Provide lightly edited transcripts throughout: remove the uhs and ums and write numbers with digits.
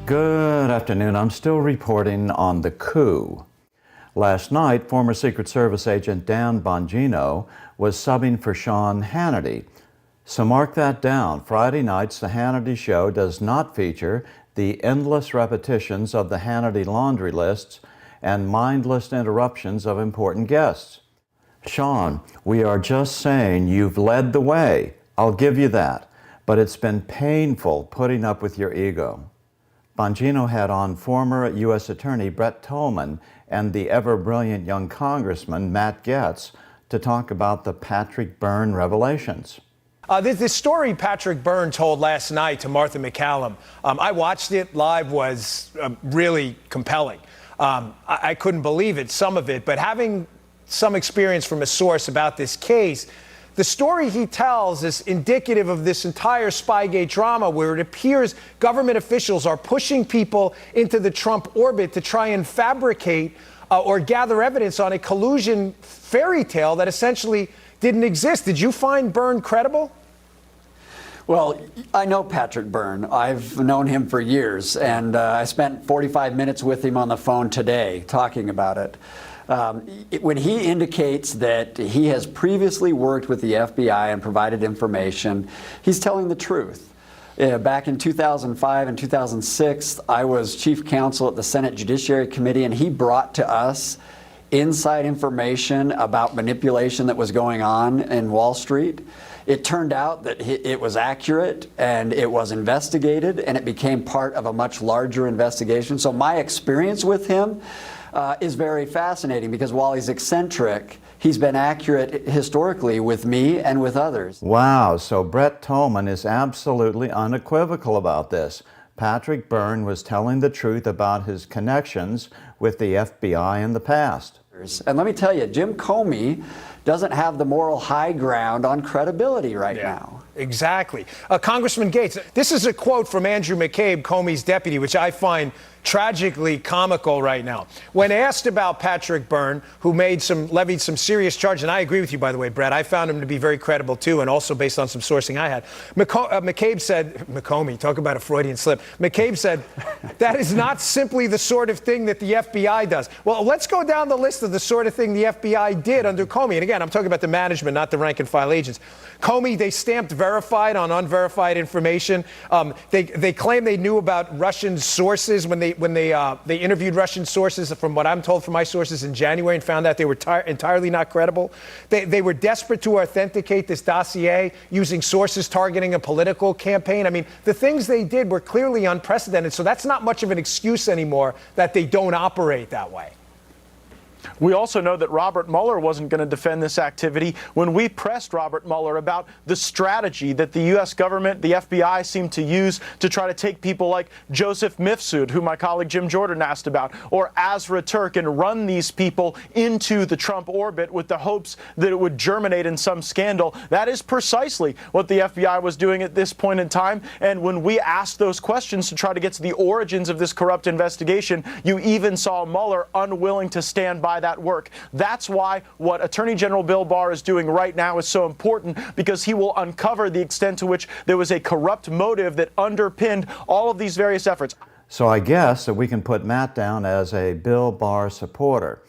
Good afternoon. I'm still reporting on the coup. Last night, former Secret Service agent Dan Bongino was subbing for Sean Hannity. So mark that down. Friday nights, the Hannity Show does not feature the endless repetitions of the Hannity laundry lists and mindless interruptions of important guests. Sean, we are just saying you've led the way. I'll give you that. But it's been painful putting up with your ego. Bongino had on former U.S. Attorney Brett Tolman and the ever-brilliant young Congressman Matt Gaetz to talk about the Patrick Byrne revelations. This story Patrick Byrne told last night to Martha McCallum, I watched it live, was really compelling. I couldn't believe it, some of it, but having some experience from a source about this case, the story he tells is indicative of this entire Spygate drama where it appears government officials are pushing people into the Trump orbit to try and fabricate or gather evidence on a collusion fairy tale that essentially didn't exist. Did you find Byrne credible? Well, I know Patrick Byrne. I've known him for years, and I spent 45 minutes with him on the phone today talking about it. When he indicates that he has previously worked with the FBI and provided information, he's telling the truth. Back in 2005 and 2006, I was chief counsel at the Senate Judiciary Committee, and he brought to us inside information about manipulation that was going on in Wall Street. It turned out that it was accurate and it was investigated, and it became part of a much larger investigation. So my experience with him is very fascinating because while he's eccentric, he's been accurate historically with me and with others. Wow, so Brett Tolman is absolutely unequivocal about this. Patrick Byrne was telling the truth about his connections with the FBI in the past. And let me tell you, Jim Comey doesn't have the moral high ground on credibility right now. Exactly. Congressman Gaetz, this is a quote from Andrew McCabe, Comey's deputy, which I find tragically comical right now. When asked about Patrick Byrne, who levied some serious charges, and I agree with you, by the way, Brett, I found him to be very credible too, and also based on some sourcing I had. McCabe said, McComey, talk about a Freudian slip. McCabe said, that is not simply the sort of thing that the FBI does. Well, let's go down the list of the sort of thing the FBI did under Comey. And again, I'm talking about the management, not the rank and file agents. Comey, they stamped verified on unverified information. They claim they knew about Russian sources when they interviewed Russian sources, from what I'm told from my sources, in January, and found out they were entirely not credible. They were desperate to authenticate this dossier using sources targeting a political campaign. I mean, the things they did were clearly unprecedented, so that's not much of an excuse anymore that they don't operate that way. We also know that Robert Mueller wasn't going to defend this activity. When we pressed Robert Mueller about the strategy that the U.S. government, the FBI, seemed to use to try to take people like Joseph Mifsud, who my colleague Jim Jordan asked about, or Azra Turk, and run these people into the Trump orbit with the hopes that it would germinate in some scandal, that is precisely what the FBI was doing at this point in time. And when we asked those questions to try to get to the origins of this corrupt investigation, you even saw Mueller unwilling to stand by that work. That's why what Attorney General Bill Barr is doing right now is so important, because he will uncover the extent to which there was a corrupt motive that underpinned all of these various efforts. So I guess that we can put Matt down as a Bill Barr supporter.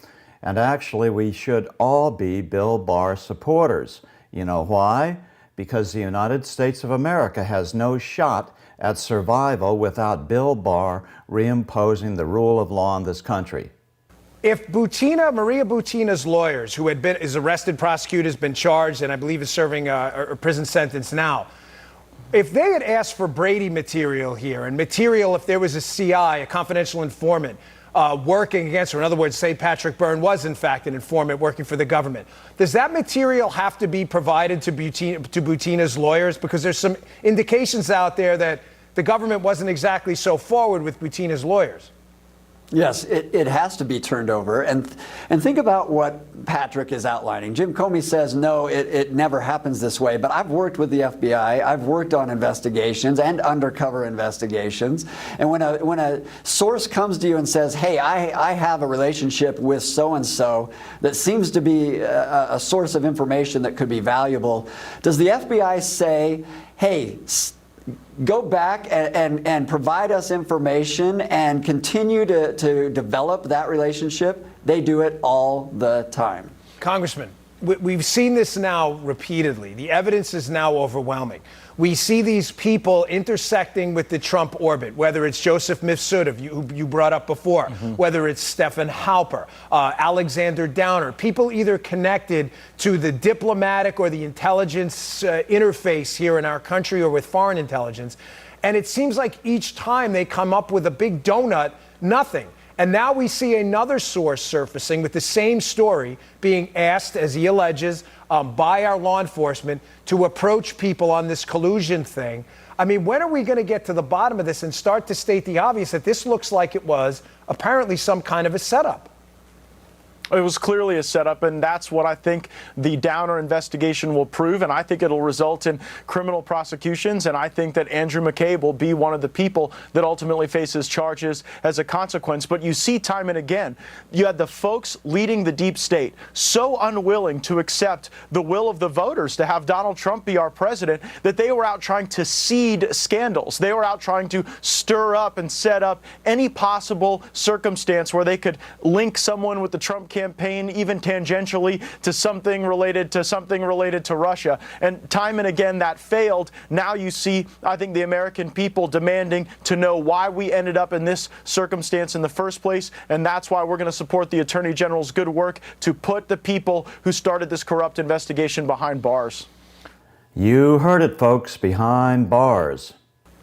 And actually, we should all be Bill Barr supporters. You know why? Because the United States of America has no shot at survival without Bill Barr reimposing the rule of law in this country. If Maria Butina's lawyers, who is arrested, prosecuted, has been charged, and I believe is serving a prison sentence now, if they had asked for Brady material here, and material if there was a CI, a confidential informant, working against her, in other words, say Patrick Byrne was in fact an informant working for the government, does that material have to be provided to Butina's lawyers? Because there's some indications out there that the government wasn't exactly so forward with Butina's lawyers. Yes, it has to be turned over. And think about what Patrick is outlining. Jim Comey says, no, it never happens this way. But I've worked with the FBI. I've worked on investigations and undercover investigations. And when a source comes to you and says, hey, I have a relationship with so-and-so that seems to be a source of information that could be valuable, does the FBI say, hey, go back and provide us information and continue to develop that relationship. They do it all the time. Congressman, we've seen this now repeatedly. The evidence is now overwhelming. We see these people intersecting with the Trump orbit, whether it's Joseph Mifsud, who you brought up before, whether it's Stephen Halper, Alexander Downer, people either connected to the diplomatic or the intelligence interface here in our country or with foreign intelligence. And it seems like each time they come up with a big donut, nothing. And now we see another source surfacing with the same story being asked, as he alleges, by our law enforcement to approach people on this collusion thing. I mean, when are we going to get to the bottom of this and start to state the obvious that this looks like it was apparently some kind of a setup? It was clearly a setup, and that's what I think the Downer investigation will prove, and I think it'll result in criminal prosecutions, and I think that Andrew McCabe will be one of the people that ultimately faces charges as a consequence. But you see time and again, you had the folks leading the deep state so unwilling to accept the will of the voters to have Donald Trump be our president that they were out trying to seed scandals. They were out trying to stir up and set up any possible circumstance where they could link someone with the Trump campaign, even tangentially, to something related to Russia. And time and again that failed. Now you see, I think, the American people demanding to know why we ended up in this circumstance in the first place, and that's why we're going to support the Attorney General's good work to put the people who started this corrupt investigation behind bars. You heard it, folks, behind bars.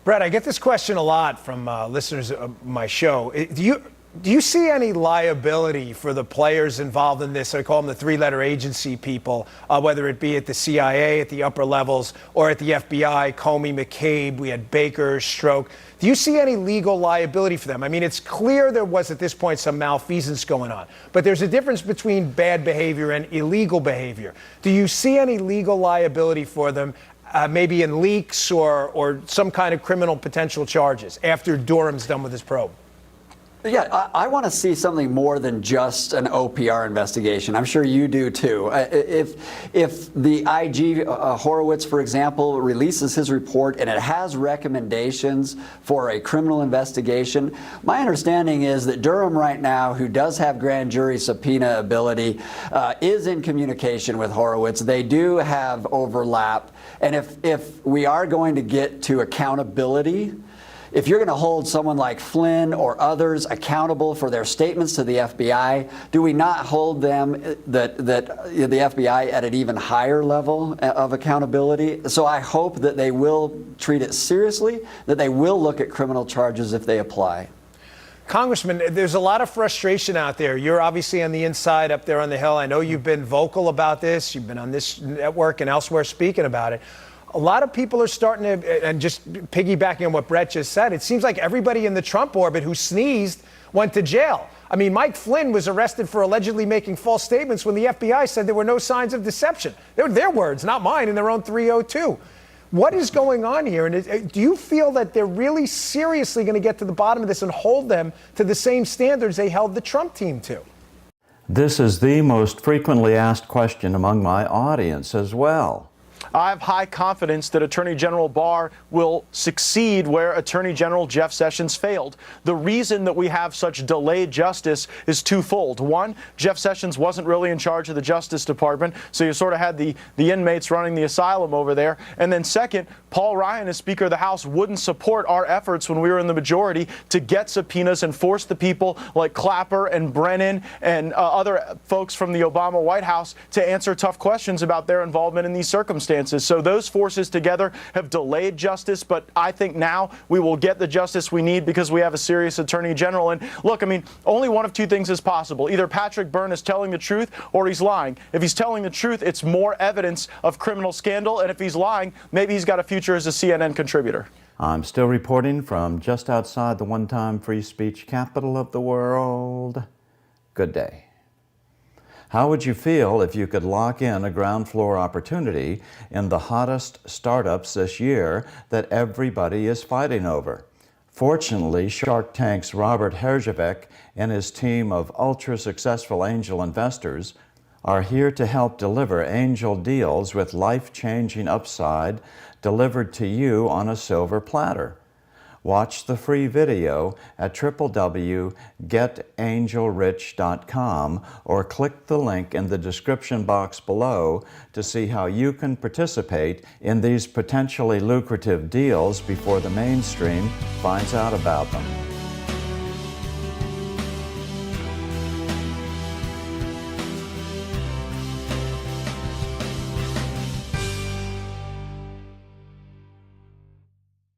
Brett, I get this question a lot from listeners of my show. Do you see any liability for the players involved in this? I call them the three-letter agency people, whether it be at the CIA, at the upper levels, or at the FBI, Comey, McCabe, we had Baker, Strzok. Do you see any legal liability for them? I mean, it's clear there was at this point some malfeasance going on, but there's a difference between bad behavior and illegal behavior. Do you see any legal liability for them, maybe in leaks or some kind of criminal potential charges after Durham's done with his probe? Yeah, I want to see something more than just an OPR investigation. I'm sure you do too. If the IG Horowitz, for example, releases his report and it has recommendations for a criminal investigation, my understanding is that Durham right now, who does have grand jury subpoena ability, is in communication with Horowitz. They do have overlap. And if we are going to get to accountability, if you're going to hold someone like Flynn or others accountable for their statements to the FBI, do we not hold them, the FBI, at an even higher level of accountability? So I hope that they will treat it seriously, that they will look at criminal charges if they apply. Congressman, there's a lot of frustration out there. You're obviously on the inside up there on the Hill. I know you've been vocal about this. You've been on this network and elsewhere speaking about it. A lot of people are starting to, and just piggybacking on what Brett just said, it seems like everybody in the Trump orbit who sneezed went to jail. I mean, Mike Flynn was arrested for allegedly making false statements when the FBI said there were no signs of deception. They were their words, not mine, in their own 302. What is going on here? And do you feel that they're really seriously going to get to the bottom of this and hold them to the same standards they held the Trump team to? This is the most frequently asked question among my audience as well. I have high confidence that Attorney General Barr will succeed where Attorney General Jeff Sessions failed. The reason that we have such delayed justice is twofold. One, Jeff Sessions wasn't really in charge of the Justice Department, so you sort of had the inmates running the asylum over there. And then second, Paul Ryan, as Speaker of the House, wouldn't support our efforts when we were in the majority to get subpoenas and force the people like Clapper and Brennan and other folks from the Obama White House to answer tough questions about their involvement in these circumstances. So those forces together have delayed justice, but I think now we will get the justice we need because we have a serious Attorney General. And look, I mean, only one of two things is possible. Either Patrick Byrne is telling the truth or he's lying. If he's telling the truth, it's more evidence of criminal scandal. And if he's lying, maybe he's got a future as a CNN contributor. I'm still reporting from just outside the one-time free speech capital of the world. Good day. How would you feel if you could lock in a ground floor opportunity in the hottest startups this year that everybody is fighting over? Fortunately, Shark Tank's Robert Herjavec and his team of ultra-successful angel investors are here to help deliver angel deals with life-changing upside delivered to you on a silver platter. Watch the free video at www.getangelrich.com or click the link in the description box below to see how you can participate in these potentially lucrative deals before the mainstream finds out about them.